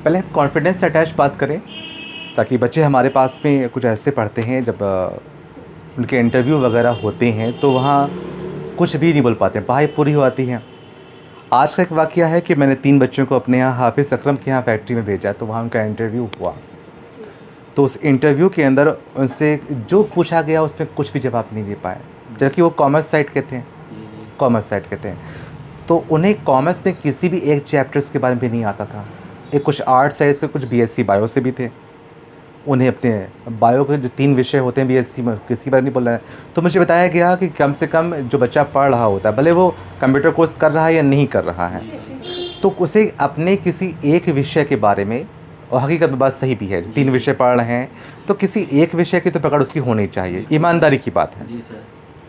पहले हम कॉन्फिडेंस से अटैच बात करें, ताकि बच्चे हमारे पास में कुछ ऐसे पढ़ते हैं जब उनके इंटरव्यू वगैरह होते हैं तो वहाँ कुछ भी नहीं बोल पाते हैं, पढ़ाई पूरी हो आती है। आज का एक वाक़या है कि मैंने 3 बच्चों को अपने यहाँ हाफ़िज़ अकरम के यहाँ फैक्ट्री में भेजा, तो वहाँ उनका इंटरव्यू हुआ। तो उस इंटरव्यू के अंदर उनसे जो पूछा गया उसमें कुछ भी जवाब नहीं दे पाए, जबकि वो कॉमर्स साइड के थे, कॉमर्स साइड के थे। तो उन्हें कॉमर्स में किसी भी एक चैप्टर्स के बारे में भी नहीं आता था। एक कुछ आर्ट साइड से, कुछ बीएससी बायो से भी थे। उन्हें अपने बायो के जो 3 विषय होते हैं बीएससी में, किसी बारे नहीं बोला है। तो मुझे बताया गया कि कम से कम जो बच्चा पढ़ रहा होता है, भले वो कंप्यूटर कोर्स कर रहा है या नहीं कर रहा है, तो उसे अपने किसी एक विषय के बारे में, और हकीकत में बात सही भी है, 3 विषय पढ़ रहे हैं तो किसी एक विषय की तो पकड़ उसकी होनी चाहिए। ईमानदारी की बात है,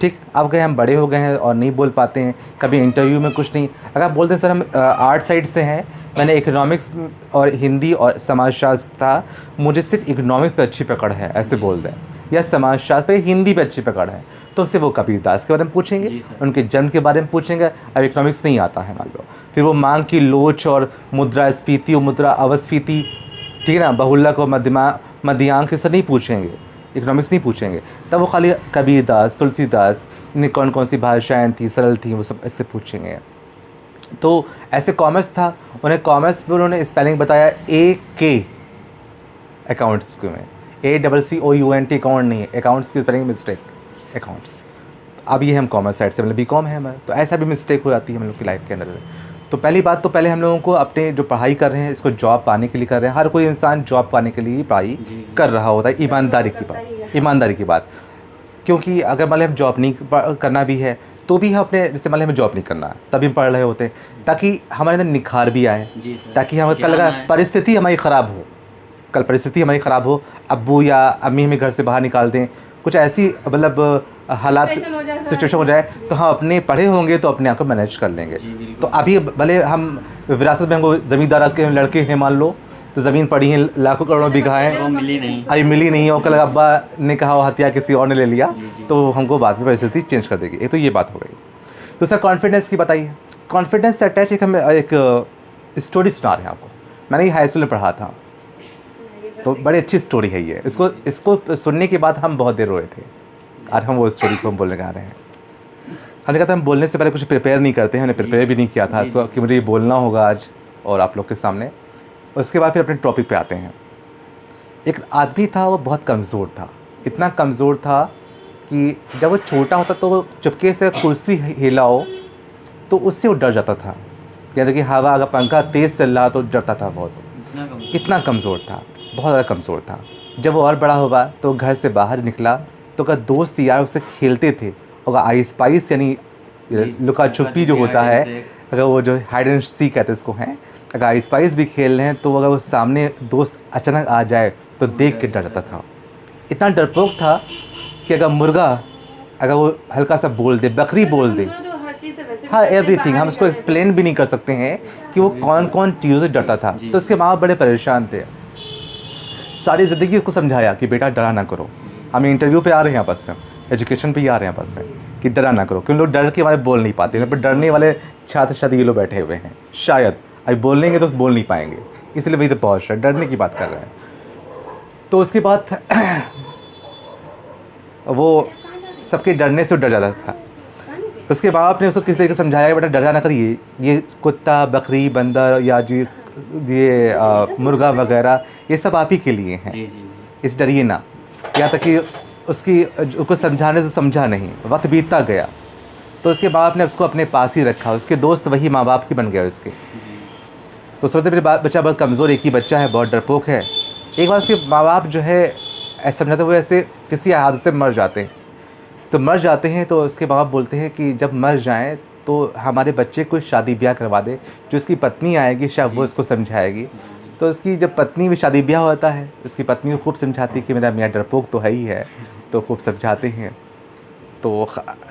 ठीक। अब गए हम बड़े हो गए हैं और नहीं बोल पाते हैं, कभी इंटरव्यू में कुछ नहीं। अगर आप बोलते हैं सर हम आर्ट साइड से हैं, मैंने इकोनॉमिक्स और हिंदी और समाजशास्त्र था, मुझे सिर्फ इकोनॉमिक्स पे अच्छी पकड़ है, ऐसे बोल दें, या समाजशास्त्र पे, हिंदी पे अच्छी पकड़ है, तो उससे वो कबीरदास के बारे में पूछेंगे, उनके जन्म के बारे में पूछेंगे। अब इकोनॉमिक्स नहीं आता है मान लो, फिर वो मांग की लोच और मुद्रास्फीति और मुद्रा अवस्फीति, ठीक है ना, बहुल्लक और मध्यांक से नहीं पूछेंगे, इकोनॉमिक्स नहीं पूछेंगे। तब वो खाली कबीरदास, तुलसीदास, इन्हें कौन कौन सी भाषाएँ थी, सरल थी, वो सब ऐसे पूछेंगे। तो ऐसे कॉमर्स था, उन्हें कॉमर्स में उन्होंने स्पेलिंग बताया AK अकाउंट्स में, ACCOUNT अकाउंट नहीं है, अकाउंट्स की स्पेलिंग मिस्टेक, अकाउंट्स। अब ये हम कॉमर्स साइड से, मतलब BCom है हमारा, तो ऐसा भी मिस्टेक हो जाती है हम लोग की लाइफ के अंदर। तो पहली बात तो पहले हम लोगों को अपने जो पढ़ाई कर रहे हैं इसको जॉब पाने के लिए कर रहे हैं। हर कोई इंसान जॉब पाने के लिए पढ़ाई कर रहा होता है, ईमानदारी की बात, ईमानदारी की बात। क्योंकि अगर मान लें हम जॉब नहीं करना भी है तो भी हम अपने, जैसे मान लें हमें जॉब नहीं करना है तभी हम पढ़ रहे होते हैं, ताकि हमारे अंदर निखार भी आए, ताकि हम कल अगर परिस्थिति हमारी ख़राब हो, कल परिस्थिति हमारी ख़राब हो, अब्बू या अम्मी हमें घर से बाहर निकाल दें, कुछ ऐसी मतलब हालात सिचुएशन हो जाए, तो हम अपने पढ़े होंगे तो अपने आप को मैनेज कर लेंगे। तो अभी भले हम विरासत में हमको ज़मींदार के लड़के हैं मान लो, तो ज़मीन पड़ी है लाखों करोड़ों बीघा है, अभी मिली नहीं है, और कल अब्बा ने कहा वो हत्या किसी और ने ले लिया, तो हमको बाद में परिस्थिति चेंज कर देगी। एक तो ये बात हो गई। दूसरा कॉन्फिडेंस की बताइए, कॉन्फिडेंस से अटैच हम एक स्टोरी सुना रहे हैं आपको। मैंने ये हाई स्कूल में पढ़ा था, तो बड़ी अच्छी स्टोरी है ये। इसको सुनने के बाद हम बहुत देर रोए थे, और हम वो स्टोरी को हम बोलने जा रहे हैं। हमने कहा था हम बोलने से पहले कुछ प्रिपेयर नहीं करते हैं, हमने प्रिपेयर भी नहीं किया था इसको कि मुझे ये बोलना होगा आज और आप लोग के सामने। उसके बाद फिर अपने टॉपिक पे आते हैं। एक आदमी था, वो बहुत कमज़ोर था, इतना कमज़ोर था कि जब वो छोटा होता तो वो चुपके से कुर्सी हिलाओ तो उससे वो डर जाता था। कहते कि हवा अगर पंखा तेज़ चल रहा तो डरता था बहुत, इतना कमज़ोर था, बहुत ज़्यादा कमज़ोर था। जब वो और बड़ा हुआ तो घर से बाहर निकला तो का दोस्त यार उससे खेलते थे, और आई स्पाइस यानी लुका छुपी जो होता है, अगर वो जो हाइड एंड सीक कहते हैं इसको हैं, अगर आई स्पाइस भी खेल रहे हैं तो अगर वो सामने दोस्त अचानक आ जाए तो देख के डर जाता था। इतना डरपोक था कि अगर मुर्गा अगर वो हल्का सा बोल दे, बकरी बोल दे, हाँ एवरीथिंग, हम उसको एक्सप्लेन भी नहीं कर सकते हैं कि वो कौन कौन चीज़ों से डरता था। तो उसके माँ बाप बड़े परेशान थे, सारी ज़िंदगी उसको समझाया कि बेटा डरा ना करो, हम इंटरव्यू पे आ रहे हैं आपस में, एजुकेशन पे ही आ रहे हैं आपस में, कि डरा ना करो। क्योंकि लोग डर के बारे में बोल नहीं पाते, पर डरने वाले छात्र छात्र ये लोग बैठे हुए हैं, शायद अभी बोलेंगे तो बोल नहीं पाएंगे, इसलिए वही तो पहुँच रहा है, डरने की बात कर रहे हैं। तो उसके बाद वो सबके डरने से डर जाता था। उसके बाप ने उसको किस तरीके से समझाया कि बेटा डरा ना करिए, ये कुत्ता, बकरी, बंदर या जी ये मुर्गा वगैरह ये सब आप ही के लिए हैं, इस डरिए ना। या तक कि उसको समझाने से समझा नहीं, वक्त बीतता गया तो उसके बाप ने उसको अपने पास ही रखा, उसके दोस्त वही माँ बाप ही बन गए उसके। तो सोचते मेरे बच्चा बहुत कमज़ोर, एक ही बच्चा है, बहुत डरपोक है। एक बार उसके माँ बाप जो है ऐसा समझाते हुए ऐसे किसी हादसे से मर जाते हैं, तो मर जाते हैं तो उसके माँ बाप बोलते हैं कि जब मर जाएं तो हमारे बच्चे को शादी ब्याह करवा दे, जो उसकी पत्नी आएगी शायद वो उसको समझाएगी। तो उसकी जब पत्नी भी शादी ब्याह होता है, उसकी पत्नी को खूब समझाती है कि मेरा मियाँ डरपोक तो है ही है, तो खूब समझाते हैं। तो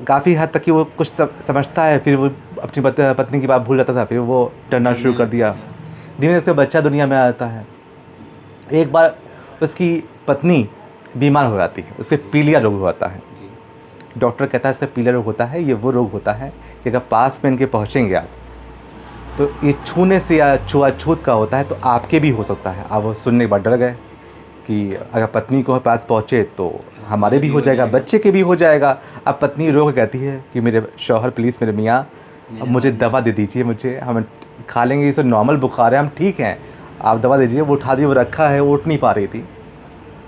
काफ़ी हद तक कि वो कुछ समझता है, फिर वो अपनी पत्नी की बात भूल जाता था, फिर वो डरना शुरू कर दिया। धीरे उसका बच्चा दुनिया में आता है। एक बार उसकी पत्नी बीमार हो जाती है, उसके पीलिया रोग होता है। डॉक्टर कहता है इसका पीलिया रोग होता है, ये वो रोग होता है कि अगर पास में इनके पहुँचेंगे आप तो ये छूने से या छुआछूत का होता है, तो आपके भी हो सकता है। आप वो सुनने के बाद डर गए कि अगर पत्नी को पास पहुँचे तो हमारे भी हो जाएगा, बच्चे के भी हो जाएगा। अब पत्नी रो के कहती है कि मेरे शौहर प्लीज़, मेरे मियाँ अब मुझे दवा दे दीजिए, मुझे हम खा लेंगे, इसे नॉर्मल बुखार है, हम ठीक हैं, आप दवा दे दीजिए। वो उठा दी, वो रखा है, वो उठ नहीं पा रही थी,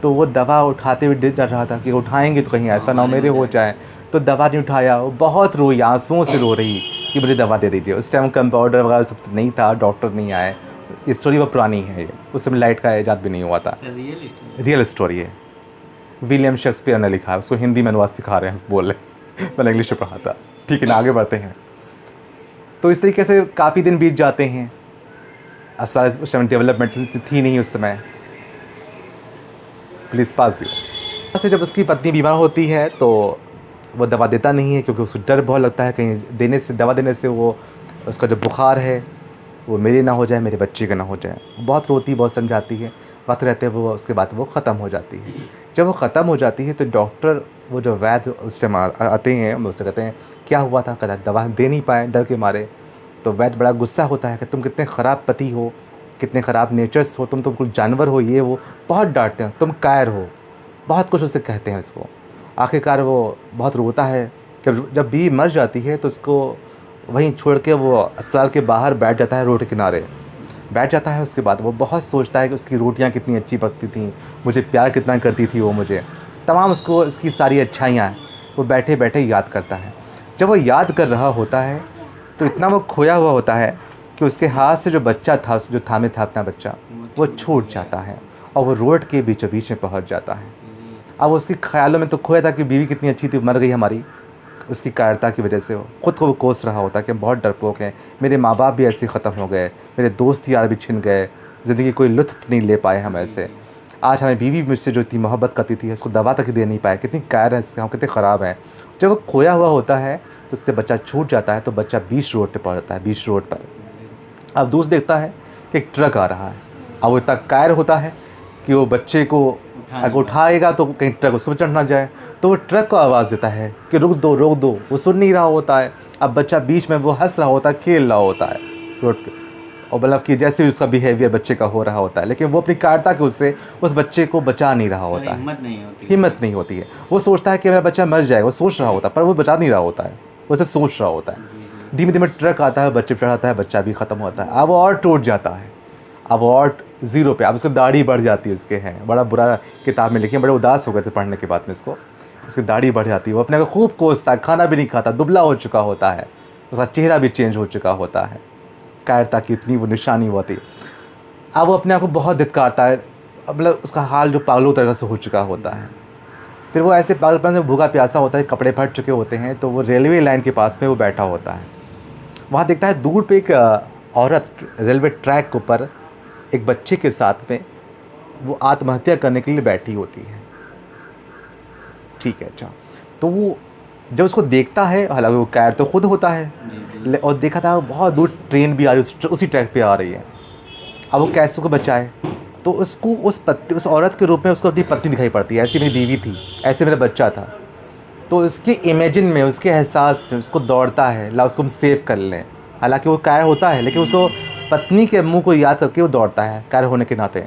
तो वो दवा उठाते हुए डर रहा था कि उठाएंगे तो कहीं ऐसा ना हो मेरे हो जाए, तो दवा नहीं उठाया। वो बहुत रोई, आंसुओं से रो रही कि मुझे दवा दे दीजिए। उस टाइम कंपाउंडर वगैरह सब नहीं था, डॉक्टर नहीं आए। स्टोरी वो पुरानी है, ये उस समय लाइट का ईजाद भी नहीं हुआ था, रियल स्टोरी है। विलियम शेक्सपियर ने लिखा है, उसको हिंदी में अनुवाद सिखा रहे हैं, बोल रहे मैंने इंग्लिश में पढ़ा था। ठीक है ना, आगे बढ़ते हैं। तो इस तरीके से काफ़ी दिन बीत जाते हैं। अस्पताल उस टाइम डेवलपमेंट थी नहीं उस समय। प्लीज़ पास यू से जब उसकी पत्नी बीमार होती है तो वो दवा देता नहीं है, क्योंकि उसको डर बहुत लगता है कहीं देने से, दवा देने से वो उसका जो बुखार है वो मेरे ना हो जाए, मेरे बच्चे का ना हो जाए। बहुत रोती, बहुत समझाती है, वक्त रहते वो उसके बाद वो ख़त्म हो जाती है। जब वो ख़त्म हो जाती है तो डॉक्टर, वो जो वैद्य उस टाइम आते हैं, उससे कहते हैं क्या हुआ था, कहता दवा दे नहीं पाए डर के मारे। तो वैद्य बड़ा गुस्सा होता है कि तुम कितने ख़राब पति हो, कितने ख़राब नेचर्स हो, तुम कुछ जानवर हो, ये वो बहुत डांटते हैं, तुम कायर हो, बहुत कुछ उससे कहते हैं उसको। आखिरकार वो बहुत रोता है। जब बीवी मर जाती है तो उसको वहीं छोड़ के वो अस्पताल के बाहर बैठ जाता है, रोड के किनारे बैठ जाता है। उसके बाद वो बहुत सोचता है कि उसकी रोटियां कितनी अच्छी पकती थीं, मुझे प्यार कितना करती थी वो, मुझे तमाम उसको इसकी सारी अच्छाइयाँ वो बैठे बैठे याद करता है। जब वो याद कर रहा होता है तो इतना वो खोया हुआ होता है कि उसके हाथ से जो बच्चा था, जो थामे था अपना बच्चा, वो छूट जाता है और वो रोड के बीचों बीच में पहुँच जाता है। अब उसके ख्यालों में तो खोया था कि बीवी कितनी अच्छी थी, मर गई हमारी, उसकी कायरता की वजह से। वो खुद को वो कोस रहा होता कि हम बहुत डरपोक हैं, मेरे माँ बाप भी ऐसे ख़त्म हो गए, मेरे दोस्त यार भी छिन गए, ज़िंदगी कोई लुत्फ़ नहीं ले पाए हम ऐसे। आज हमें बीवी मुझसे जो इतनी मोहब्बत करती थी, उसको दवा तक दे नहीं पाए, कितनी कायर है इसके, हम कितने ख़राब हैं। जब वो खोया हुआ होता है तो उससे बच्चा छूट जाता है, तो बच्चा बीच रोड पर पड़ जाता है, बीच रोड पर। अब दूसरा देखता है कि एक ट्रक आ रहा है। अब वो इतना कायर होता है कि वो बच्चे को अगर उठाएगा तो कहीं ट्रक उसको चढ़ ना जाए, तो वो ट्रक को आवाज़ देता है कि रुक दो रुक दो। वो सुन नहीं रहा होता है। अब बच्चा बीच में वो हंस रहा होता है, खेल रहा होता है रोड के, और मतलब कि जैसे उसका बिहेवियर बच्चे का हो रहा होता है, लेकिन वो अपनी कायरता के उससे उस बच्चे को बचा नहीं रहा होता है। हिम्मत नहीं होती है। वो सोचता है कि मेरा बच्चा मर जाएगा, वो सोच रहा होता है, पर वो बचा नहीं रहा होता है, वो सिर्फ सोच रहा होता है। धीमे धीमे ट्रक आता है, बच्चे चढ़ाता है, बच्चा भी ख़त्म होता है। अब वो और टूट जाता है, अब और ज़ीरो पे। अब उसकी दाढ़ी बढ़ जाती है, उसके हैं बड़ा बुरा किताब में लिखे, बड़े उदास हो गए थे पढ़ने के बाद में इसको। उसकी दाढ़ी बढ़ जाती है, वो अपने को खूब कोसता है, खाना भी नहीं खाता, दुबला हो चुका होता है, उसका चेहरा भी चेंज हो चुका होता है, कायरता की इतनी वो निशानी होती। अब वो अपने आप को बहुत धिक्कारता है, मतलब उसका हाल जो पागलों तरह से हो चुका होता है। फिर वो ऐसे पागलपन से भूखा प्यासा होता है, कपड़े फट चुके होते हैं, तो वो रेलवे लाइन के पास में वो बैठा होता है। वहाँ देखता है दूर पे एक औरत रेलवे ट्रैक के ऊपर एक बच्चे के साथ में वो आत्महत्या करने के लिए बैठी होती है। ठीक है, अच्छा। तो वो जब उसको देखता है, हालांकि वो कायर तो खुद होता है, और देखा था बहुत दूर ट्रेन भी आ रही है, उसी ट्रैक पे आ रही है। अब वो कैसे उसको बचाए, तो उसको उस औरत के रूप में उसको अपनी पत्नी दिखाई पड़ती है। ऐसी मेरी बीवी थी, ऐसे मेरा बच्चा था। तो उसके इमेजिन में, उसके एहसास में उसको दौड़ता है, ला उसको हम सेव कर लें। हालांकि वो कायर होता है, लेकिन उसको पत्नी के मुंह को याद करके वो दौड़ता है, कायर होने के नाते।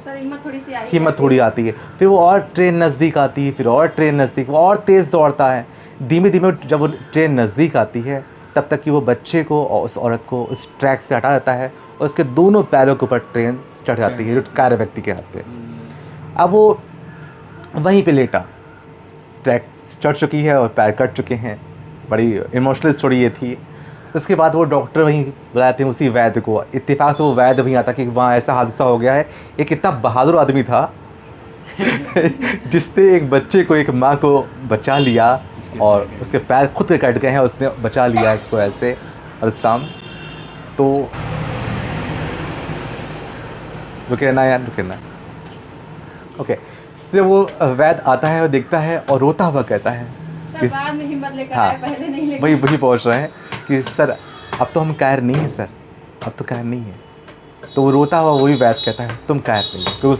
हिम्मत थोड़ी आती है। फिर वो और ट्रेन नज़दीक आती है, फिर और ट्रेन नज़दीक, वो और तेज़ दौड़ता है। धीमे धीमे जब वो ट्रेन नज़दीक आती है, तब तक कि वो बच्चे को और उस औरत को उस ट्रैक से हटा देता है, और उसके दोनों पैरों के ऊपर ट्रेन चढ़ जाती है, जो कायर व्यक्ति के हाथ पे। अब वो वहीं पे लेटा, ट्रैक चढ़ चुकी है और पैर कट चुके हैं। बड़ी इमोशनल स्टोरी ये थी। उसके बाद वो डॉक्टर वहीं बुलाते हैं उसी वैद्य को। इत्तेफाक से वो वैद्य वहीं आता कि वहाँ ऐसा हादसा हो गया है। एक इतना बहादुर आदमी था जिसने एक बच्चे को, एक माँ को बचा लिया, और उसके पैर खुद के कट गए हैं, उसने बचा लिया इसको ऐसे। और इस्लाम तो रुकना यार, रुकना। ओके, तो वो वैद्य आता है और देखता है और रोता हुआ कहता है कि बाद में हिम्मत लेकर हाँ, आए, पहले नहीं लेकर वही पहुंच रहे हैं कि सर अब तो हम कायर नहीं हैं सर, अब तो कायर नहीं है। तो वो रोता हुआ वही वैद्य कहता है तुम कायर नहीं हो। तो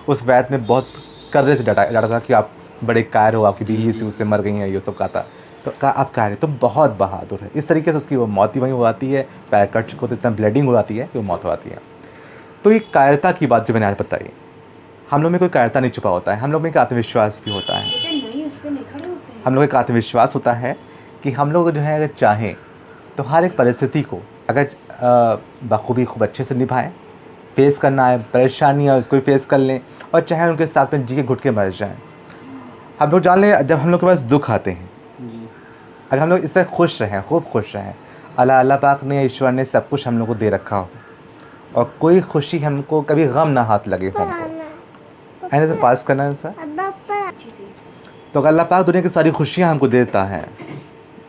उस वैद्य ने बहुत कर्रे से डांटा था कि आप बड़े कायर हो, आपकी बीवी से उससे मर गई हैं, ये सब कहा था। तो कहा आप कह रहे तुम बहुत बहादुर है। इस तरीके से उसकी वो मौत ही वहीं हो जाती है, पैर कट चुके होते, इतना ब्लीडिंग हो जाती है कि वो मौत हो जाती है। तो ये कायरता की बात जो मैंने आज बताई, हम लोग में कोई कायरता नहीं छुपा होता है, हम लोग में एक आत्मविश्वास भी होता है। हम लोग एक आत्मविश्वास होता है कि हम लोग जो है अगर चाहें तो हर एक परिस्थिति को अगर बखूबी खूब अच्छे से निभाएं, फेस करना है, परेशानियाँ उसको भी फेस कर लें और चाहे उनके साथ में जी के घुट के मर जाएं। हम लोग जान लें जब हम लोग के पास दुख आते हैं, अगर हम लोग इस तरह खुश रहें, खूब खुश रहें, अल्लाह पाक ने, ईश्वर ने सब कुछ हम लोग को दे रखा हो और कोई खुशी हमको कभी गम ना हाथ लगे हमको, ऐसे तो पास करना है सर। तो अल्लाह पाक दुनिया की सारी खुशियाँ हमको देता है,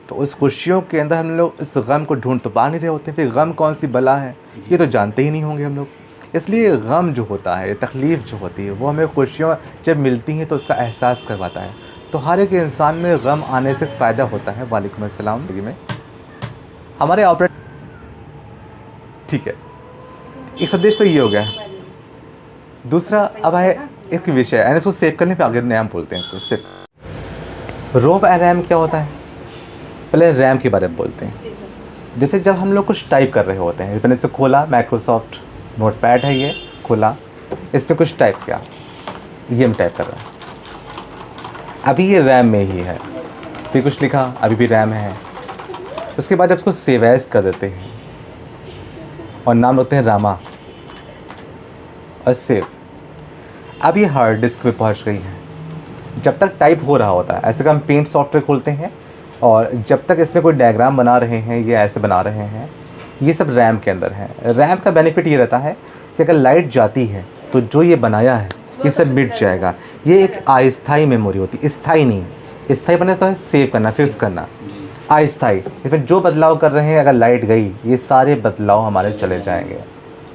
तो उस खुशियों के अंदर हम लोग इस गम को ढूंढ तो पा नहीं रहे होते हैं। फिर गम कौन सी बला है ये तो जानते ही नहीं होंगे हम लोग। इसलिए गम जो होता है, तकलीफ़ जो होती है, वो हमें खुशियाँ जब मिलती हैं तो उसका एहसास करवाता है। तो हर एक इंसान में गम आने से फ़ायदा होता है। वालेकुम अस्सलाम में हमारे ऑपरेट ठीक है, एक संदेश तो ये हो गया। दूसरा अब है एक विषय है, इसको सेव करने पे आगे नया बोलते हैं इसको सेव। रोम और रैम क्या होता है, पहले रैम के बारे में बोलते हैं। जैसे जब हम लोग कुछ टाइप कर रहे होते हैं, मैंने इसे खोला, माइक्रोसॉफ्ट नोटपैड है ये, खोला, इसमें कुछ टाइप किया, ये हम टाइप कर रहे हैं, अभी ये रैम में ही है। फिर कुछ लिखा, अभी भी रैम है। उसके बाद जब उसको सेव एज कर देते हैं और नाम रखते हैं रामा और सेव, अब ये हार्ड डिस्क पे पहुंच गई है। जब तक टाइप हो रहा होता है, ऐसे का हम पेंट सॉफ्टवेयर खोलते हैं और जब तक इसमें कोई डायग्राम बना रहे हैं, ये ऐसे बना रहे हैं, ये सब रैम के अंदर है। रैम का बेनिफिट ये रहता है कि अगर लाइट जाती है तो जो ये बनाया है ये सब मिट जाएगा। ये एक अस्थाई मेमोरी होती है, स्थाई नहीं। स्थाई बने तो है सेव करना, फिक्स करना, अस्थाई इसमें जो बदलाव कर रहे हैं, अगर लाइट गई ये सारे बदलाव हमारे चले जाएंगे।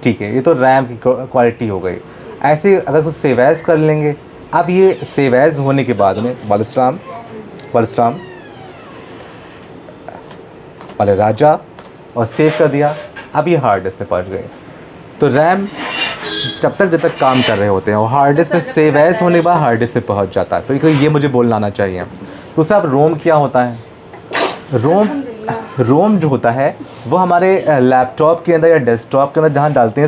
ठीक है, ये तो रैम की क्वालिटी हो गई। ऐसे अगर उसको सेव एज कर लेंगे, अब ये सेव एज होने के बाद में वालेकुम वाले राजा और सेव कर दिया, अब ये हार्ड डिस्क में पहुँच गए। तो रैम जब तक काम कर रहे होते हैं और हार्ड डिस्क में सेव एज होने के बाद हार्ड डिस्क में पहुँच जाता है। तो ये मुझे बोलना आना चाहिए। तो साहब रोम क्या होता है? रोम जो होता है वो हमारे लैपटॉप के अंदर या डेस्कटॉप के अंदर जहाँ डालते हैं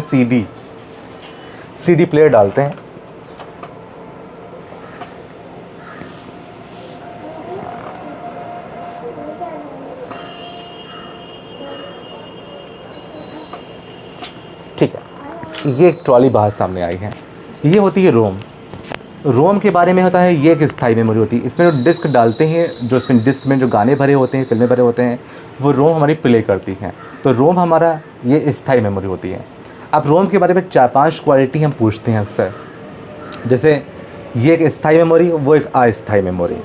सीडी प्लेयर डालते हैं, ठीक है। ये एक ट्रॉली बाहर सामने आई है, ये होती है रोम। रोम के बारे में होता है, ये एक स्थायी मेमोरी होती है। इसमें जो डिस्क डालते हैं, जो इसमें डिस्क में जो गाने भरे होते हैं, फिल्में भरे होते हैं, वो रोम हमारी प्ले करती हैं। तो रोम हमारा ये स्थायी मेमोरी होती है। अब रोम के बारे में 4-5 क्वालिटी हम पूछते हैं अक्सर, जैसे ये एक स्थायी मेमोरी, वो एक अस्थायी मेमोरी।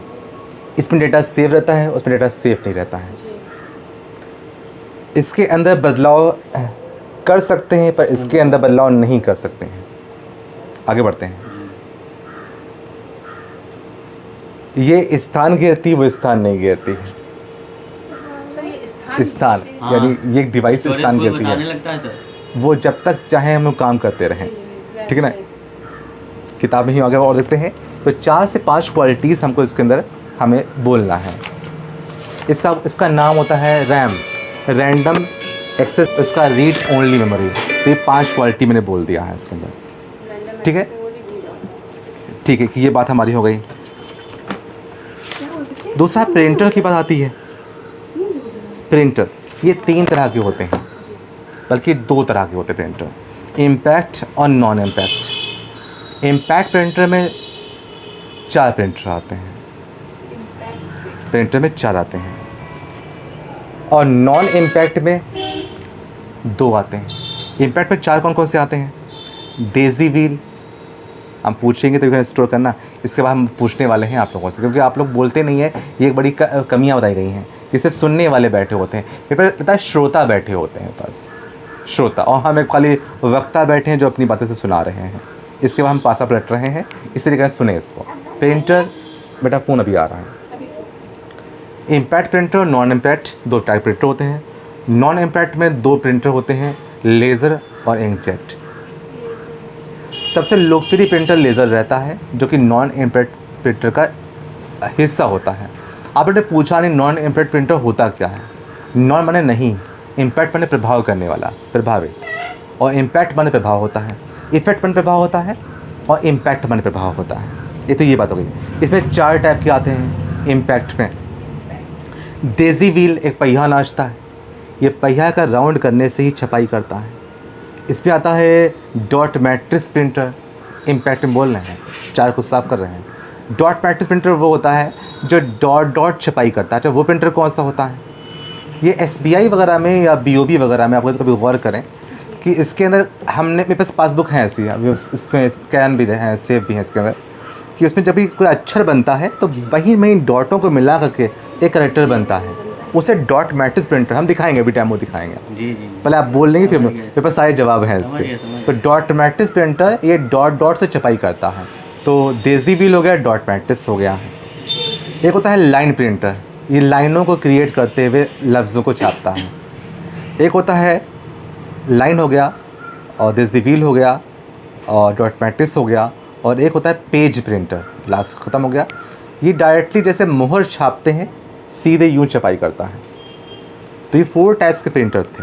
इसमें डेटा सेव रहता है, उसमें डेटा सेव नहीं रहता है। इसके अंदर बदलाव कर सकते हैं पर इसके अंदर बदलाव नहीं कर सकते हैं। आगे बढ़ते हैं। ये स्थान गिरती, वो स्थान नहीं गिरती। स्थान यानी ये एक डिवाइस स्थान गिरती है, वो जब तक चाहे हम लोग काम करते रहें। ठीक है ना, किताब में ही आगे और देखते हैं। तो 4 से 5 क्वालिटीज़ हमको इसके अंदर हमें बोलना है। इसका नाम होता है रैम, रैंडम एक्सेस, इसका रीड ओनली मेमोरी। तो ये 5 क्वालिटी मैंने बोल दिया है इसके अंदर। ठीक है, ठीक है कि ये बात हमारी हो गई। दूसरा प्रिंटर की बात आती है। प्रिंटर ये 3 तरह के होते हैं, बल्कि 2 तरह के होते हैं प्रिंटर, इम्पैक्ट और नॉन इम्पैक्ट। इम्पैक्ट प्रिंटर में 4 प्रिंटर आते हैं, प्रिंटर में 4 आते हैं, और नॉन इम्पैक्ट में 2 आते हैं। इम्पैक्ट में 4 कौन कौन से आते हैं? डेज़ी व्हील, हम पूछेंगे तो स्टोर करना, इसके बाद हम पूछने वाले हैं आप लोगों से, क्योंकि आप लोग बोलते नहीं है। ये एक बड़ी कमियां बताई गई हैं कि सिर्फ सुनने वाले बैठे होते हैं, ये पर पता है श्रोता बैठे होते हैं, बस श्रोता, और हम एक खाली वक्ता बैठे हैं जो अपनी बातें से सुना रहे हैं। इसके बाद हम पासा पलट रहे हैं, इसी तरीके से सुने इसको। प्रिंटर बेटा फ़ोन अभी आ रहा है। इम्पैक्ट प्रिंटर और नॉन इम्पैक्ट 2 टाइप प्रिंटर होते हैं। नॉन इम्पैक्ट में 2 प्रिंटर होते हैं, लेज़र और इंकजेट। सबसे लोकप्रिय प्रिंटर लेज़र रहता है, जो कि नॉन इम्पैक्ट प्रिंटर का हिस्सा होता है। आपने पूछा नहीं नॉन इम्पैक्ट प्रिंटर होता क्या है। नॉन माने नहीं, इम्पैक्ट माने प्रभाव करने वाला, प्रभावित, और इम्पैक्ट माने प्रभाव होता है, इफेक्ट माने प्रभाव होता है, और इम्पैक्ट माने प्रभाव होता है। ये तो ये बात हो गई। इसमें 4 टाइप के आते हैं इम्पैक्ट में। डेजी व्हील एक पहिया नाचता है, ये पहिया का राउंड करने से ही छपाई करता है। इसमें आता है डॉट मैट्रिक्स प्रिंटर, इम्पैक्ट में बोल रहे हैं, 4 को साफ कर रहे हैं। डॉट मैट्रिक्स प्रिंटर वो होता है जो डॉट डॉट छपाई करता है। तो वो प्रिंटर कौन सा होता है? ये SBI वगैरह में या BOB वगैरह में, आपको कभी गौर करें कि इसके अंदर हमने, मेरे पास पासबुक है ऐसी, अभी इसमें स्कैन भी हैं, सेव भी हैं इसके अंदर, कि उसमें जब भी कोई अक्षर बनता है तो वहीं में इन डॉटों को मिला करके एक कैरेक्टर बनता है, उसे डॉट मैट्रिक्स प्रिंटर, हम दिखाएंगे अभी टाइम वो दिखाएंगे। जी जी पहले आप बोल लेंगे फिर मेरे पास सारे जवाब हैं इसके। तो डॉट मैट्रिक्स प्रिंटर ये डॉट डॉट से छपाई करता है। तो डेजी व्हील हो गया, डॉट मैट्रिक्स हो गया। एक होता है लाइन प्रिंटर, ये लाइनों को क्रिएट करते हुए लफ्ज़ों को छापता है। एक होता है लाइन हो गया, और डेजी व्हील हो गया, और डॉट मैट्रिक्स हो गया, और एक होता है पेज प्रिंटर, लास्ट ख़त्म हो गया। ये डायरेक्टली जैसे मोहर छापते हैं सीधे यूँ छपाई करता है। तो ये 4 टाइप्स के प्रिंटर थे।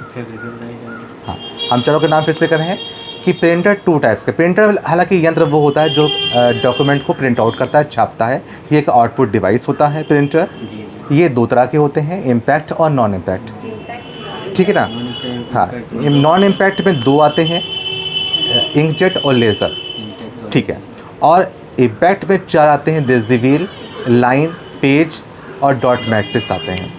हाँ, हम चारों के नाम फिर से कर रहे हैं कि प्रिंटर 2 टाइप्स के प्रिंटर, हालांकि यंत्र वो होता है जो डॉक्यूमेंट को प्रिंट आउट करता है, छापता है। ये एक आउटपुट डिवाइस होता है प्रिंटर। ये 2 तरह के होते हैं, इम्पैक्ट और नॉन इम्पैक्ट, ठीक है ना। हाँ, नॉन इम्पैक्ट में 2 आते हैं, इंकजेट और लेज़र, ठीक है। और इम्पैक्ट में 4 आते हैं, डेजी व्हील, लाइन, पेज और डॉट मैट्रिक्स आते हैं।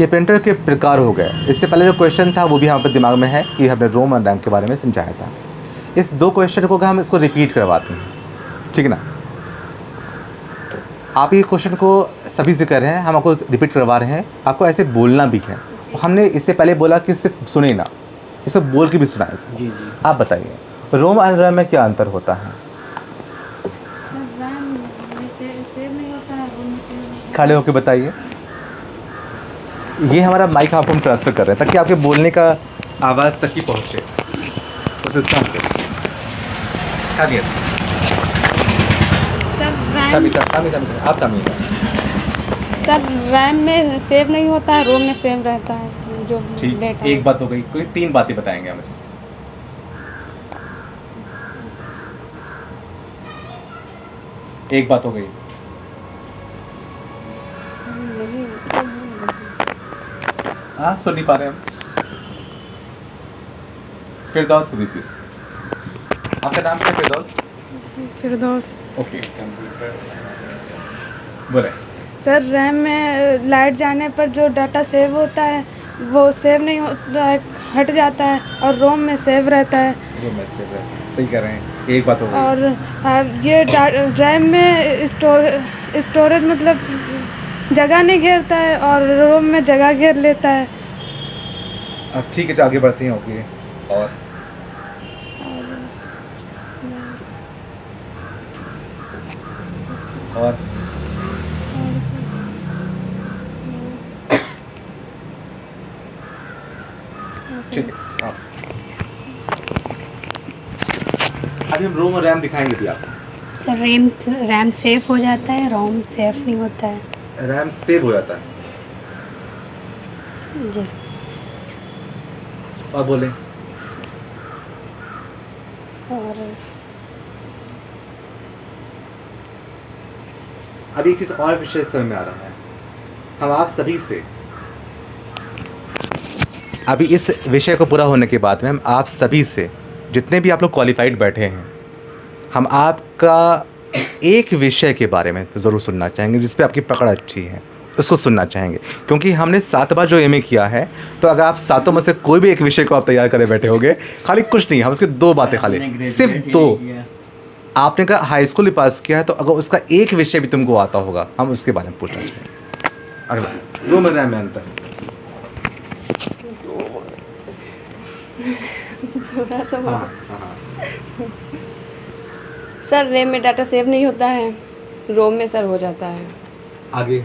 ये प्रिंटर के प्रकार हो गए। इससे पहले जो क्वेश्चन था वो भी हमारे दिमाग में है कि हमने रोम और रैम के बारे में समझाया था। इस 2 क्वेश्चन को हम इसको रिपीट करवाते हैं, ठीक है ना। आप ये क्वेश्चन को सभी से कर रहे हैं, हम आपको रिपीट करवा रहे हैं, आपको ऐसे बोलना भी है। हमने इससे पहले बोला कि सिर्फ सुने ना, इसे बोल के भी सुनाए इसे। जी जी। आप बताइए रोम और रैम में क्या अंतर होता है? खड़े होकर बताइए। ये हमारा माइक आपको हम ट्रांसफ़र कर रहे हैं ताकि आपके बोलने का आवाज़ तक ही पहुँचे उस सिस्टम पे। आप सर रैम में सेव नहीं होता है, रोम में सेव रहता है जो ठीक। डेटा। एक बात हो गई, कोई 3 बातें बताएंगे मुझे। एक बात हो गई। हाँ, सुन नहीं पा रहे हम। फिरदौस को दीजिए। आपका नाम क्या है? फिरदौस। फिरदौस। ओके, बोले। सर रैम में लाइट जाने पर जो डाटा सेव होता है वो सेव नहीं होता है, हट जाता है, और रोम में सेव रहता है। रोम में सेव रहता है, सही कह रहे हैं। एक बात हो गई। और ये रैम में स्टोरेज मतलब जगह नहीं घेरता है, और रोम में जगह घेर लेता है। अब ठीक है, तो आगे बढ़ते हैं। ओके, और ठीक है। आप अभी हम रोम और रैम दिखाएंगे भी आपको। सर रैम सेफ हो जाता है, रोम सेफ नहीं होता है। रैम सेव हो जाता है। जी। और बोले। और अभी एक चीज़ और विषय समझ में आ रहा है। हम आप सभी से अभी इस विषय को पूरा होने के बाद में हम आप सभी से, जितने भी आप लोग क्वालिफाइड बैठे हैं, हम आपका एक विषय के बारे में तो ज़रूर सुनना चाहेंगे जिस पे आपकी पकड़ अच्छी है, उसको सुनना चाहेंगे। क्योंकि हमने 7 बार जो MA किया है, तो अगर आप 7 में से कोई भी एक विषय को आप तैयार करे बैठे होगे, खाली कुछ नहीं, हम उसके 2 बातें, खाली सिर्फ 2। आपने कहा हाई स्कूल ही पास किया है, तो अगर उसका एक विषय भी तुमको आता होगा, हम उसके बारे में पूछना चाहेंगे। अगला रोम और रैम में अंतर। सर रैम में डाटा सेव नहीं होता है, रोम में सर हो जाता है। आगे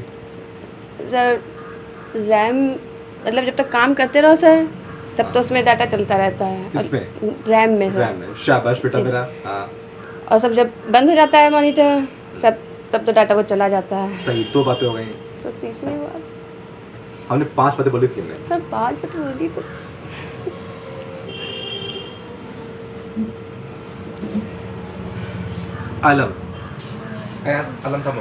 सर रैम मतलब जब तक काम करते रहो सर, तब तो उसमें डाटा चलता रहता है। किसमें? रैम में सर। रैम में। शाबाश बेटा मेरा। हाँ। और सब जब बंद हो जाता है मॉनिटर, सब तब तो डाटा वो चला जाता है। सही, 2 बातें हो गई। तो तीसरी बात हमने 5 बातें बोली थी हमने। सर 5 बातें बोली तो आलम आलम था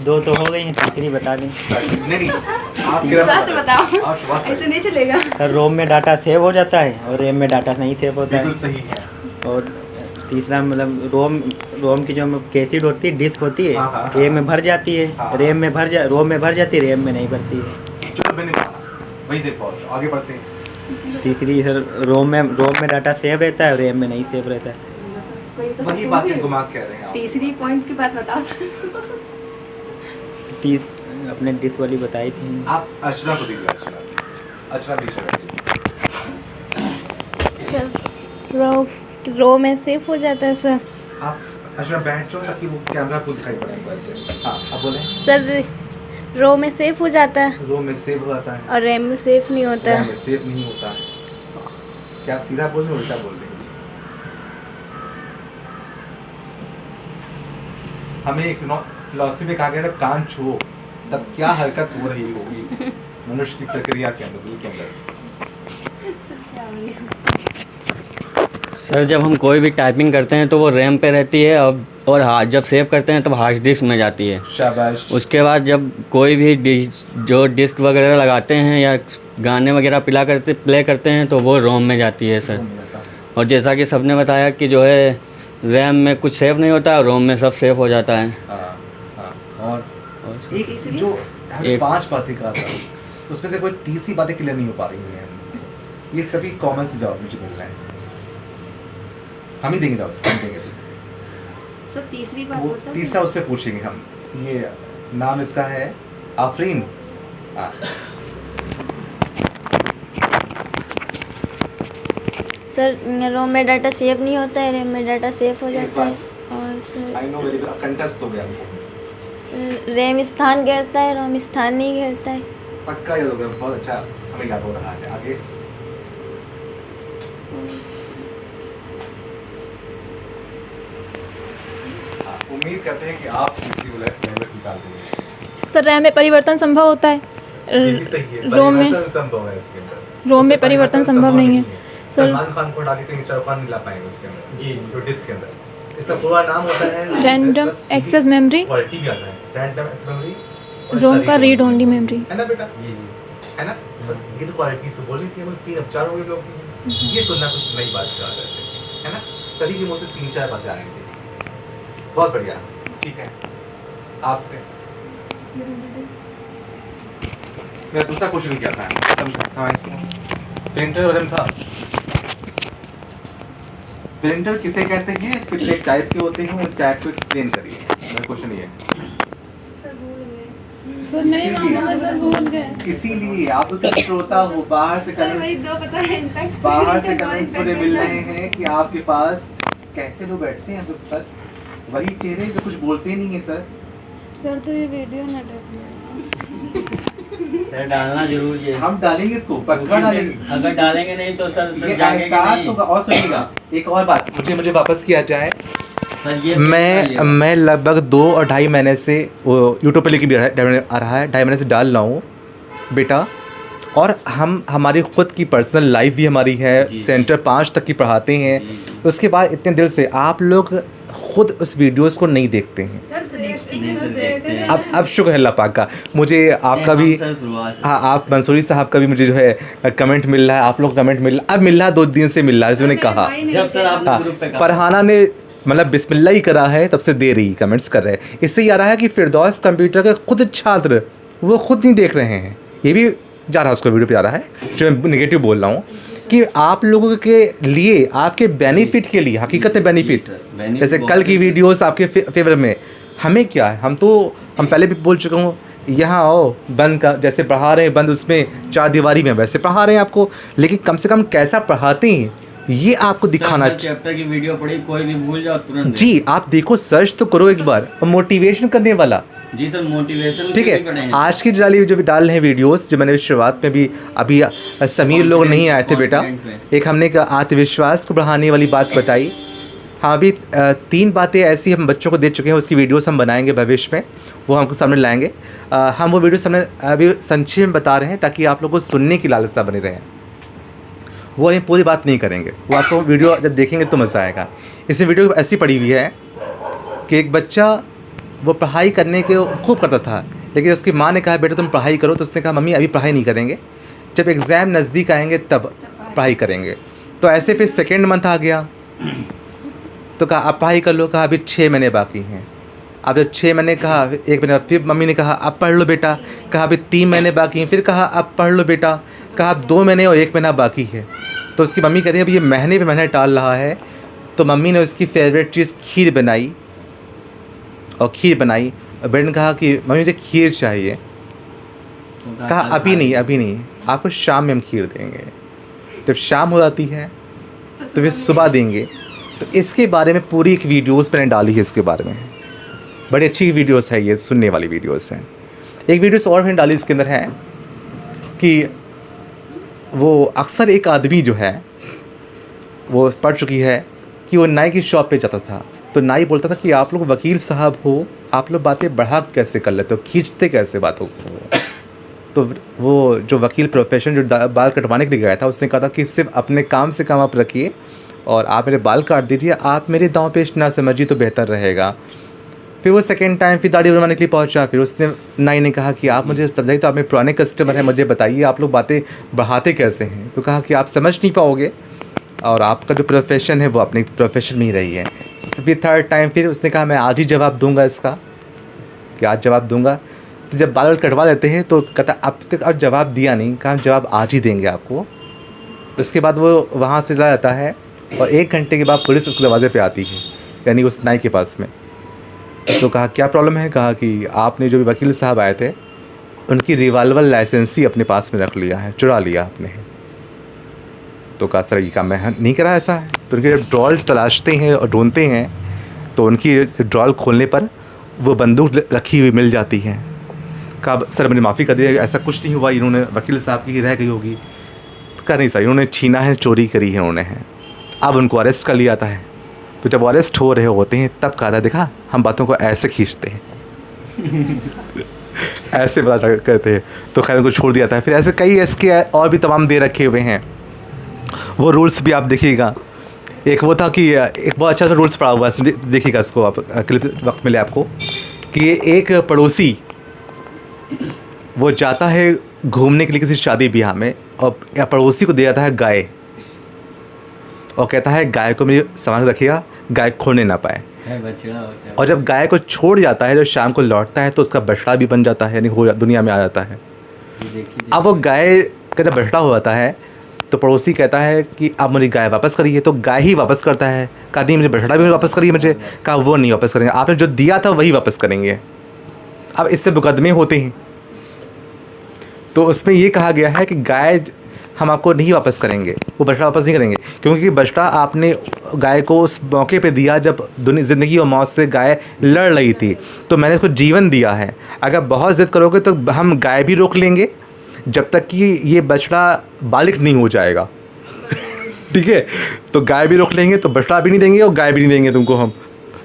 दो तो हो गई हैं, तीसरी बता दें। नहीं आप सुबह से बताओ, आप शुरुआत ऐसे नहीं चलेगा। सर रोम में डाटा सेव हो जाता है और रैम में डाटा नहीं सेव होता बिल्कुल है। सही है। और तीसरा मतलब रोम की जो कैसेट होती है, डिस्क होती है, हाँ, हाँ, रैम में भर जाती है, हाँ। रोम में भर जाती है, रैम में नहीं भरती है। चलो मैंने कहा वही देख पहुँच आगे बढ़ते हैं। तीसरी सर रोम में डाटा सेव रहता है और रैम में नहीं सेव रहता है। वही बातें घुमा के कह रहे हैं आप। तीसरी पॉइंट की बात बताओ सर। अपने डिस्क वाली बताई थी। आप अर्चना को दीजिए। अर्चना बीच में बैठिए। रो में सेफ हो जाता है सर। आप अर्चना बैठ जाओ ताकि वो कैमरा आपको दिखाई पड़े वैसे। हाँ अब बोलें। सर रो में सेफ हो जाता है रो में सेव हो जाता है और रैम में सेफ नहीं होता रैम है। में सेव नहीं होता है। क्या आप सीधा बोल रहे हैं उल्टा बोल रहे हैं? हमें एक फिलॉसफी में कहा गया ना, कान छुओ तब क्या हरकत हो रही होगी मनुष्य की प्रक्रिया के अंदर, दिल के अंदर। सर जब हम कोई भी टाइपिंग करते हैं तो वो रैम पे रहती है और जब सेव करते हैं तब हार्ड डिस्क में जाती है। शाबाश। उसके बाद जब कोई भी जो डिस्क वगैरह लगाते हैं या गाने वगैरह प्ले करते हैं तो वो रोम में जाती है सर। और जैसा कि सबने बताया कि जो है रैम में कुछ सेव नहीं होता है और रोम में सब सेव हो जाता है। और एक जो हमने 5 बातें कहा था उसमें से कोई तीसरी बातें क्लियर नहीं हो पा रही हैं। ये सभी कॉमन से जवाब मुझे मिल रहे हैं। हम ही देंगे जवाब, हम देंगे। तो तीसरी बात वो बता। तीसरा उससे पूछेंगे हम। ये नाम इसका है आफरीन। सर रोम में डाटा सेव नहीं होता है, रैम में डाटा सेफ हो जाता है। और sir I know very good, contest हो गया हमको। सर रैम स्थान घेरता है, रोम स्थान नहीं घेरता है। पक्का याद हो गया, बहुत अच्छा हमें याद हो रहा है। आगे उम्मीद करते हैं कि आप किसी उलट निकाल देंगे। सर रैम में परिवर्तन संभव होता है, ये भी सही है, रोम में परिवर्तन संभव है इसके अंदर। रोम में परिवर्तन संभव नहीं है। सर सलमान खान को हटा के कहीं शाहरुख खान नहीं ला पाएंगे उसके अंदर। जी जो डिस्क के अंदर। इसका पूरा नाम होता है रैंडम एक्सेस मेमोरी। क्वालिटी भी आता है रैंडम एक्सेस मेमोरी। रोम का रीड ओनली मेमोरी है ना बेटा? है ना? बस ये तो क्वालिटी से बोली थी हम। 3 अब 4 हो गए लोग की। ये सुनना कुछ नई बात कर रहे थे, है ना? सभी के मुंह से 3-4 बातें आ रही थी। बहुत बढ़िया, ठीक है। आपसे मैं दूसरा क्वेश्चन क्या था समझा? हाँ इसमें प्रिंटर वाले में था। प्रिंटर किसे कहते हैं, कितने टाइप के होते हैं, उन टाइप को एक्सप्लेन करिए। मेरा क्वेश्चन ये है। सर नहीं मालूम है सर, भूल गए। इसीलिए आप उसे श्रोता हो, बाहर से सर वही कमेंट्स 2 पता है इनफैक्ट। बाहर से कमेंट्स मुझे मिल रहे हैं कि आपके पास कैसे लोग बैठते हैं तो सर वही चेहरे जो कुछ बोलते नहीं है सर। सर तो ये वीडियो ना डालिए। सर डालना जरूर है। हम डालेंगे इसको, पक्का डालेंगे। अगर डालेंगे नहीं तो सर ये एहसास होगा। और सुनिएगा एक और बात, मुझे वापस किया जाए। मैं लगभग 2 और 2.5 महीने से यूट्यूब पे लेके भी आ रहा है, 2.5 महीने से डाल रहा हूँ बेटा। और हमारी खुद की पर्सनल लाइफ भी हमारी है, सेंटर 5 तक की पढ़ाते हैं। उसके बाद इतने दिल से आप लोग खुद उस वीडियोस को नहीं देखते हैं। अब शुक्र है अल्लाह पाक का, मुझे आपका भी, हाँ आप मंसूरी साहब का भी मुझे जो है कमेंट मिल रहा है, आप लोग कमेंट मिल रहा है, अब मिल रहा है 2 दिन से मिल रहा है। जैसे मैंने कहा जब सर आपने ग्रुप पे फरहाना ने मतलब बिस्मिल्लाह ही करा है तब से दे रही कमेंट्स कर रहे हैं। इससे ये आ रहा है कि फिरदौस कंप्यूटर के खुद छात्र वो खुद नहीं देख रहे हैं। ये भी जा रहा है, उसको वीडियो पे जा रहा है जो मैं नेगेटिव बोल रहा हूँ कि आप लोगों के लिए, आपके बेनिफिट के लिए, हकीकत में बेनिफिट। जैसे कल की वीडियोस आपके फेवर में, हमें क्या है, हम पहले भी बोल चुका हूँ, यहाँ आओ बंद का जैसे पढ़ा रहे हैं, बंद उसमें 4 दीवारी में वैसे पढ़ा रहे हैं आपको, लेकिन कम से कम कैसा पढ़ाते हैं ये आपको दिखाना। चैप्टर की वीडियो पढ़ी कोई भी भूल जाओ तुरंत। जी आप देखो, सर्च तो करो एक बार, मोटिवेशन करने वाला। जी सर मोटिवेशन ठीक है। आज की जो भी डाल रहे हैं वीडियोस, जो मैंने शुरुआत में भी अभी समीर लोग नहीं आए थे बेटा, एक हमने आत्मविश्वास को बढ़ाने वाली बात बताई, हाँ अभी 3 बातें ऐसी हम बच्चों को दे चुके हैं, उसकी वीडियोस हम बनाएंगे भविष्य में, वो हमको सामने लाएंगे। हम वो वीडियो सामने अभी संक्षेप में बता रहे हैं ताकि आप लोगों को सुनने की लालसा बनी रहे। वो हम पूरी बात नहीं करेंगे, वो आपको वीडियो जब देखेंगे तो मज़ा आएगा। इसमें वीडियो ऐसी पड़ी हुई है कि एक बच्चा वो पढ़ाई करने के खूब करता था, लेकिन उसकी माँ ने कहा बेटा तुम पढ़ाई करो, तो उसने कहा मम्मी अभी पढ़ाई नहीं करेंगे, जब एग्ज़ाम नज़दीक आएंगे तब पढ़ाई करेंगे। तो ऐसे फिर सेकेंड मंथ आ गया, तो कहा आप पढ़ाई कर लो, कहा अभी 6 महीने बाकी हैं। अब जब 6 महीने कहा, 1 महीने, फिर मम्मी ने कहा अब पढ़ लो बेटा, कहा अभी 3 महीने बाकी हैं, फिर कहा अब पढ़ लो बेटा, कहा अब 2 महीने और 1 महीना बाकी है। तो उसकी मम्मी कह रही है अभी ये महीने पे महीने टाल रहा है। तो मम्मी ने उसकी फेवरेट चीज़ खीर बनाई, और खीर बनाई, और बेटे ने कहा कि मम्मी मुझे खीर चाहिए। कहा अभी नहीं, आपको शाम में हम खीर देंगे, जब शाम हो जाती है तो फिर सुबह देंगे। तो इसके बारे में पूरी एक वीडियोस मैंने डाली है, इसके बारे में बड़ी अच्छी वीडियोस है, ये सुनने वाली वीडियोस हैं। एक वीडियोस और मैंने डाली, इसके अंदर है कि वो अक्सर एक आदमी जो है वो पढ़ चुकी है कि वो नाई की शॉप पे जाता था, तो नाई बोलता था कि आप लोग वकील साहब हो, आप लोग बातें बढ़ा कैसे कर लेते हो, खींचते कैसे बातों को। तो वो जो वकील प्रोफेशन जो बाल कटवाने के लिए गया था, उसने कहा था कि सिर्फ अपने काम से काम आप रखिए और आप मेरे बाल काट दीजिए, आप मेरे दांव पेश ना समझिए तो बेहतर रहेगा। फिर वो सेकेंड टाइम फिर दाढ़ी बनवाने के लिए पहुंचा, फिर उसने नाई ने कहा कि आप मुझे समझाइए, तो आप मेरे पुराने कस्टमर हैं, मुझे बताइए आप लोग बातें बढ़ाते कैसे हैं। तो कहा कि आप समझ नहीं पाओगे और आपका जो प्रोफेशन है वो अपने प्रोफेशन में ही रही है। फिर थर्ड टाइम फिर उसने कहा मैं आज ही जवाब दूंगा इसका, कि आज जवाब दूंगा। तो जब बाल कटवा लेते हैं तो कहता अब तक अब जवाब दिया नहीं, कहा जवाब आज ही देंगे आपको। उसके बाद वो वहाँ से चला जाता है और 1 घंटे के बाद पुलिस उसके दरवाजे पे आती है, यानी उस नाई के पास में। तो कहा क्या प्रॉब्लम है, कहा कि आपने जो भी वकील साहब आए थे उनकी रिवाल्वर लाइसेंस ही अपने पास में रख लिया है, चुरा लिया आपने। तो कहा सर ये काम मैं नहीं करा ऐसा है। तो उनके जब ड्रॉल तलाशते हैं और ढूंढते हैं तो उनकी ड्रॉल खोलने पर वो बंदूक रखी हुई मिल जाती है। कहा सर मुझे माफ़ी कर दिया, ऐसा कुछ नहीं हुआ, इन्होंने वकील साहब की रह गई होगी। कहा नहीं सर इन्होंने छीना है, चोरी करी है उन्होंने। अब उनको अरेस्ट कर लिया जाता है। तो जब अरेस्ट हो रहे होते हैं तब कहा था देखा हम बातों को ऐसे खींचते हैं ऐसे बता करते हैं। तो खैर उनको छोड़ दिया था। फिर ऐसे कई इसके और भी तमाम दे रखे हुए हैं, वो रूल्स भी आप देखिएगा। एक वो था कि एक बहुत अच्छा सा रूल्स पड़ा हुआ है, देखिएगा इसको आप, क्लिप वक्त मिले आपको, कि एक पड़ोसी वो जाता है घूमने के लिए किसी शादी ब्याह में, और पड़ोसी को दे जाता है गाय, और कहता है गाय को मेरी संभाल रखिएगा, गाय खोने ना पाए। और जब गाय को छोड़ जाता है, जब शाम को लौटता है तो उसका बछड़ा भी बन जाता है, यानी हो दुनिया में आ जाता है। अब वो गाय का जब बछड़ा हो जाता है तो पड़ोसी कहता है कि आप मुझे गाय वापस करिए। तो गाय ही वापस करता है, कहा नहीं मुझे बछड़ा भी वापस करिए मुझे। कहा वो नहीं वापस करेंगे, आपने जो दिया था वही वापस करेंगे। अब इससे मुकदमे होते हैं। तो उसमें ये कहा गया है कि गाय हम आपको नहीं वापस करेंगे, वो बछड़ा वापस नहीं करेंगे, क्योंकि बछड़ा आपने गाय को उस मौके पे दिया जब ज़िंदगी और मौत से गाय लड़ रही थी, तो मैंने इसको जीवन दिया है। अगर बहुत ज़िद करोगे तो हम गाय भी रोक लेंगे जब तक कि ये बछड़ा बालिग नहीं हो जाएगा ठीक है। तो गाय भी रोक लेंगे, तो बछड़ा भी नहीं देंगे और गाय भी नहीं देंगे तुमको हम,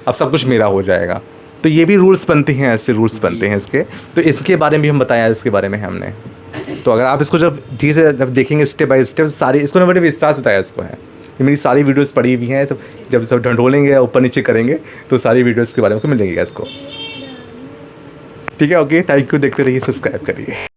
अब सब कुछ मेरा हो जाएगा। तो ये भी रूल्स बनते हैं, ऐसे रूल्स बनते हैं इसके। तो इसके बारे में भी हम बताया, इसके बारे में हमने। तो अगर आप इसको जब धीरे से जब देखेंगे स्टेप बाय स्टेप, सारी इसको बड़े विस्तार से बताया इसको है। ये मेरी सारी वीडियोस पड़ी हुई हैं, सब जब सब ढंढोलेंगे ऊपर नीचे करेंगे तो सारी वीडियोस के बारे में मिलेंगे इसको। ठीक है, ओके, थैंक यू। देखते रहिए, सब्सक्राइब करिए।